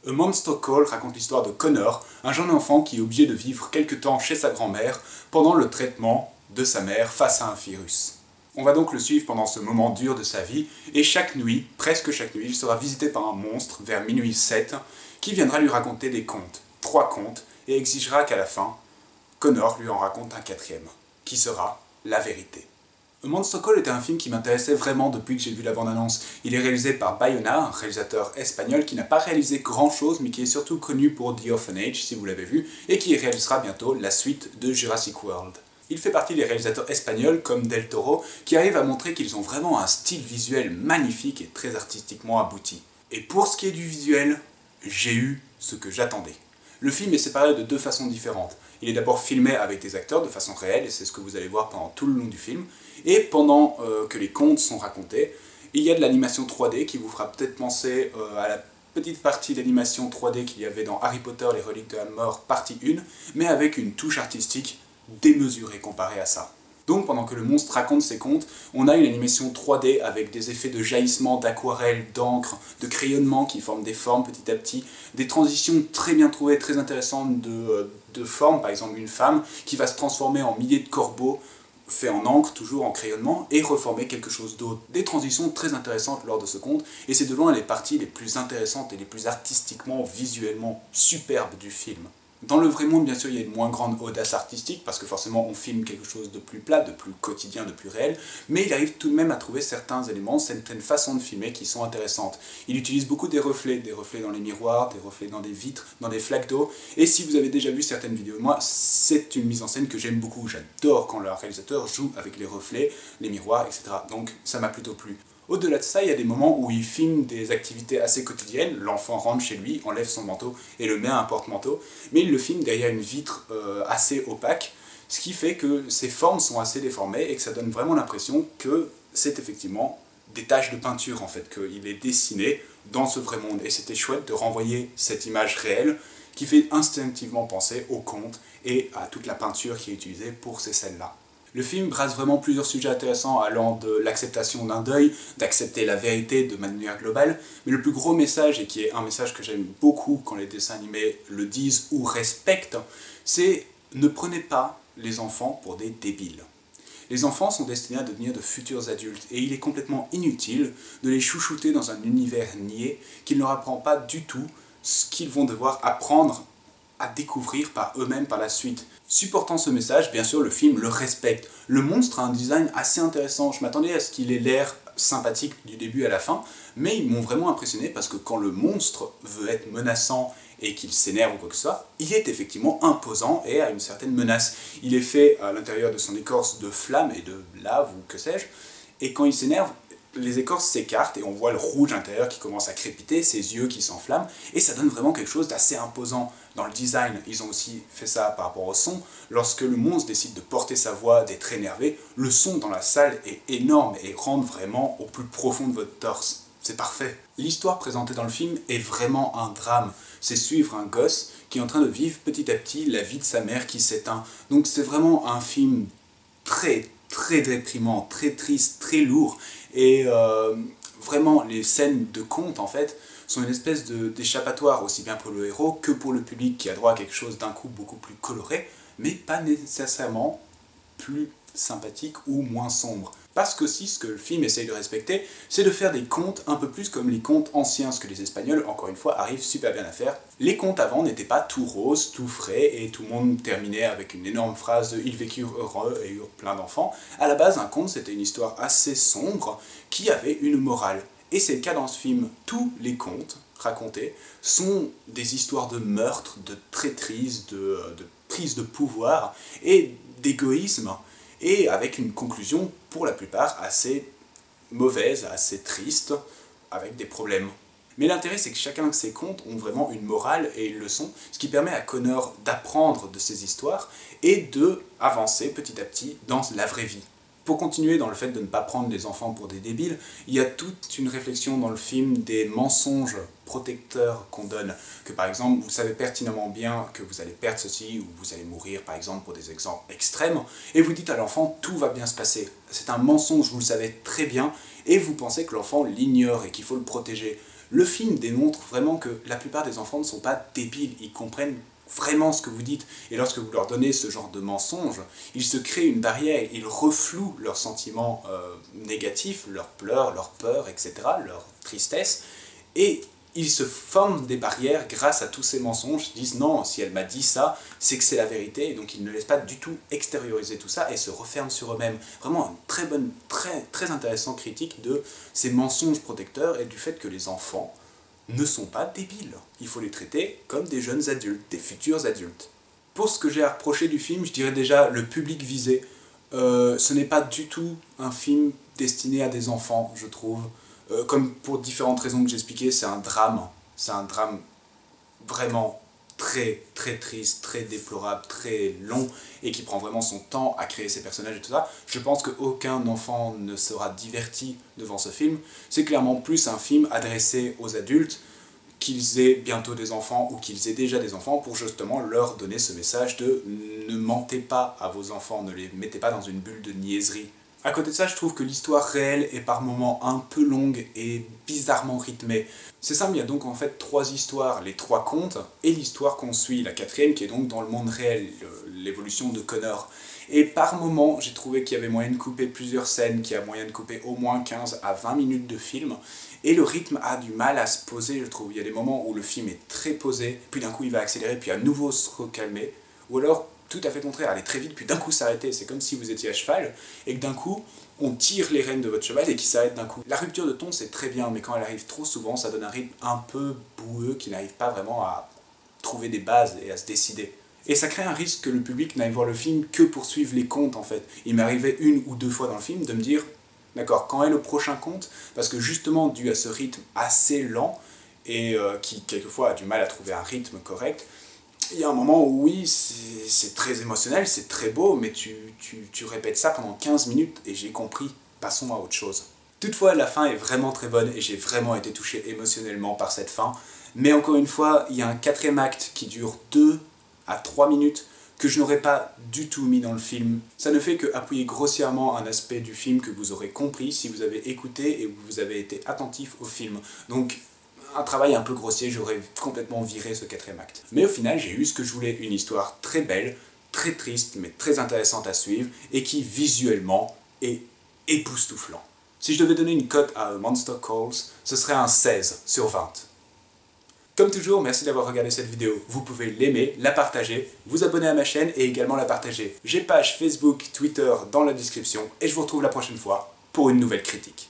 A Monster Call raconte l'histoire de Connor, un jeune enfant qui est obligé de vivre quelque temps chez sa grand-mère pendant le traitement de sa mère face à un virus. On va donc le suivre pendant ce moment dur de sa vie, et chaque nuit, presque chaque nuit, il sera visité par un monstre vers minuit 7, qui viendra lui raconter des contes, 3 contes, et exigera qu'à la fin, Connor lui en raconte un 4e, qui sera la vérité. A Monster Call était un film qui m'intéressait vraiment depuis que j'ai vu la bande-annonce. Il est réalisé par Bayona, un réalisateur espagnol qui n'a pas réalisé grand-chose, mais qui est surtout connu pour The Orphanage, si vous l'avez vu, et qui réalisera bientôt la suite de Jurassic World. Il fait partie des réalisateurs espagnols, comme Del Toro, qui arrivent à montrer qu'ils ont vraiment un style visuel magnifique et très artistiquement abouti. Et pour ce qui est du visuel, j'ai eu ce que j'attendais. Le film est séparé de 2 façons différentes. Il est d'abord filmé avec des acteurs de façon réelle, et c'est ce que vous allez voir pendant tout le long du film. Et pendant que les contes sont racontés, il y a de l'animation 3D qui vous fera peut-être penser à la petite partie d'animation 3D qu'il y avait dans Harry Potter, les reliques de la mort, partie 1, mais avec une touche artistique démesurée comparée à ça. Donc pendant que le monstre raconte ses contes, on a une animation 3D avec des effets de jaillissement, d'aquarelle, d'encre, de crayonnement qui forment des formes petit à petit, des transitions très bien trouvées, très intéressantes de formes, par exemple une femme qui va se transformer en milliers de corbeaux, fait en encre, toujours en crayonnement, et reformer quelque chose d'autre. Des transitions très intéressantes lors de ce conte, et c'est de loin les parties les plus intéressantes et les plus artistiquement, visuellement superbes du film. Dans le vrai monde, bien sûr, il y a une moins grande audace artistique, parce que forcément on filme quelque chose de plus plat, de plus quotidien, de plus réel, mais il arrive tout de même à trouver certains éléments, certaines façons de filmer qui sont intéressantes. Il utilise beaucoup des reflets dans les miroirs, des reflets dans des vitres, dans des flaques d'eau, et si vous avez déjà vu certaines vidéos de moi, c'est une mise en scène que j'aime beaucoup. J'adore quand le réalisateur joue avec les reflets, les miroirs, etc. Donc ça m'a plutôt plu. Au-delà de ça, il y a des moments où il filme des activités assez quotidiennes. L'enfant rentre chez lui, enlève son manteau et le met à un porte-manteau, mais il le filme derrière une vitre assez opaque, ce qui fait que ses formes sont assez déformées et que ça donne vraiment l'impression que c'est effectivement des taches de peinture, en fait, qu'il est dessiné dans ce vrai monde. Et c'était chouette de renvoyer cette image réelle qui fait instinctivement penser au conte et à toute la peinture qui est utilisée pour ces scènes-là. Le film brasse vraiment plusieurs sujets intéressants allant de l'acceptation d'un deuil, d'accepter la vérité de manière globale, mais le plus gros message, et qui est un message que j'aime beaucoup quand les dessins animés le disent ou respectent, c'est ne prenez pas les enfants pour des débiles. Les enfants sont destinés à devenir de futurs adultes, et il est complètement inutile de les chouchouter dans un univers niais qui ne leur apprend pas du tout ce qu'ils vont devoir apprendre à découvrir par eux-mêmes par la suite. Supportant ce message, bien sûr, le film le respecte. Le monstre a un design assez intéressant. Je m'attendais à ce qu'il ait l'air sympathique du début à la fin, mais ils m'ont vraiment impressionné parce que quand le monstre veut être menaçant et qu'il s'énerve ou quoi que ce soit, il est effectivement imposant et a une certaine menace. Il est fait à l'intérieur de son écorce de flammes et de lave ou que sais-je, et quand il s'énerve, les écorces s'écartent et on voit le rouge intérieur qui commence à crépiter, ses yeux qui s'enflamment, et ça donne vraiment quelque chose d'assez imposant. Dans le design, ils ont aussi fait ça par rapport au son. Lorsque le monstre décide de porter sa voix, d'être énervé, le son dans la salle est énorme et rentre vraiment au plus profond de votre torse. C'est parfait. L'histoire présentée dans le film est vraiment un drame. C'est suivre un gosse qui est en train de vivre petit à petit la vie de sa mère qui s'éteint. Donc c'est vraiment un film très déprimant, très triste, très lourd, et vraiment les scènes de conte en fait sont une espèce d'échappatoire aussi bien pour le héros que pour le public qui a droit à quelque chose d'un coup beaucoup plus coloré, mais pas nécessairement plus sympathique ou moins sombre. Parce qu'aussi, ce que le film essaye de respecter, c'est de faire des contes un peu plus comme les contes anciens, ce que les Espagnols, encore une fois, arrivent super bien à faire. Les contes avant n'étaient pas tout rose, tout frais, et tout le monde terminait avec une énorme phrase de « ils vécurent heureux et eurent plein d'enfants ». À la base, un conte, c'était une histoire assez sombre qui avait une morale. Et c'est le cas dans ce film. Tous les contes racontés sont des histoires de meurtre, de traîtrise, de prise de pouvoir et d'égoïsme, et avec une conclusion, pour la plupart, assez mauvaise, assez triste, avec des problèmes. Mais l'intérêt, c'est que chacun de ces contes ont vraiment une morale et une leçon, ce qui permet à Connor d'apprendre de ces histoires et de avancer petit à petit dans la vraie vie. Pour continuer dans le fait de ne pas prendre les enfants pour des débiles, il y a toute une réflexion dans le film des mensonges protecteurs qu'on donne. Que par exemple, vous savez pertinemment bien que vous allez perdre ceci ou vous allez mourir par exemple pour des exemples extrêmes, et vous dites à l'enfant tout va bien se passer. C'est un mensonge, vous le savez très bien, et vous pensez que l'enfant l'ignore et qu'il faut le protéger. Le film démontre vraiment que la plupart des enfants ne sont pas débiles, ils comprennent vraiment ce que vous dites, et lorsque vous leur donnez ce genre de mensonges, ils se créent une barrière, ils reflouent leurs sentiments négatifs, leurs pleurs, leurs peurs, etc., leur tristesse, et ils se forment des barrières grâce à tous ces mensonges, ils disent non, si elle m'a dit ça, c'est que c'est la vérité, et donc ils ne laissent pas du tout extérioriser tout ça et se referment sur eux-mêmes. Vraiment une très bonne, très intéressante critique de ces mensonges protecteurs et du fait que les enfants ne sont pas débiles. Il faut les traiter comme des jeunes adultes, des futurs adultes. Pour ce que j'ai à reprocher du film, je dirais déjà le public visé. Ce n'est pas du tout un film destiné à des enfants, je trouve. Comme pour différentes raisons que j'expliquais, c'est un drame. C'est un drame vraiment très triste, très déplorable, très long, et qui prend vraiment son temps à créer ses personnages et tout ça. Je pense qu'aucun enfant ne sera diverti devant ce film. C'est clairement plus un film adressé aux adultes, qu'ils aient bientôt des enfants ou qu'ils aient déjà des enfants, pour justement leur donner ce message de ne mentez pas à vos enfants, ne les mettez pas dans une bulle de niaiserie. À côté de ça, je trouve que l'histoire réelle est par moments un peu longue et bizarrement rythmée. C'est simple, il y a donc en fait 3 histoires, les 3 contes, et l'histoire qu'on suit, la 4e qui est donc dans le monde réel, l'évolution de Connor. Et par moments, j'ai trouvé qu'il y avait moyen de couper plusieurs scènes, qu'il y a moyen de couper au moins 15 à 20 minutes de film, et le rythme a du mal à se poser, je trouve. Il y a des moments où le film est très posé, puis d'un coup il va accélérer, puis à nouveau se recalmer, ou alors tout à fait le contraire, aller très vite, puis d'un coup s'arrêter. C'est comme si vous étiez à cheval, et que d'un coup, on tire les rênes de votre cheval et qui s'arrête d'un coup. La rupture de ton, c'est très bien, mais quand elle arrive trop souvent, ça donne un rythme un peu boueux qui n'arrive pas vraiment à trouver des bases et à se décider. Et ça crée un risque que le public n'aille voir le film que pour suivre les contes, en fait. Il m'est arrivé 1 ou 2 fois dans le film de me dire, d'accord, quand est le prochain conte? Parce que justement, dû à ce rythme assez lent, et qui quelquefois a du mal à trouver un rythme correct, il y a un moment où oui, c'est très émotionnel, c'est très beau, mais tu répètes ça pendant 15 minutes et j'ai compris, passons à autre chose. Toutefois, la fin est vraiment très bonne et j'ai vraiment été touché émotionnellement par cette fin. Mais encore une fois, il y a un 4e acte qui dure 2 à 3 minutes que je n'aurais pas du tout mis dans le film. Ça ne fait que appuyer grossièrement un aspect du film que vous aurez compris si vous avez écouté et vous avez été attentif au film. Donc, un travail un peu grossier, j'aurais complètement viré ce 4e acte. Mais au final, j'ai eu ce que je voulais, une histoire très belle, très triste, mais très intéressante à suivre, et qui, visuellement, est époustouflant. Si je devais donner une cote à Monster Calls, ce serait un 16 sur 20. Comme toujours, merci d'avoir regardé cette vidéo. Vous pouvez l'aimer, la partager, vous abonner à ma chaîne et également la partager. J'ai page Facebook, Twitter dans la description, et je vous retrouve la prochaine fois pour une nouvelle critique.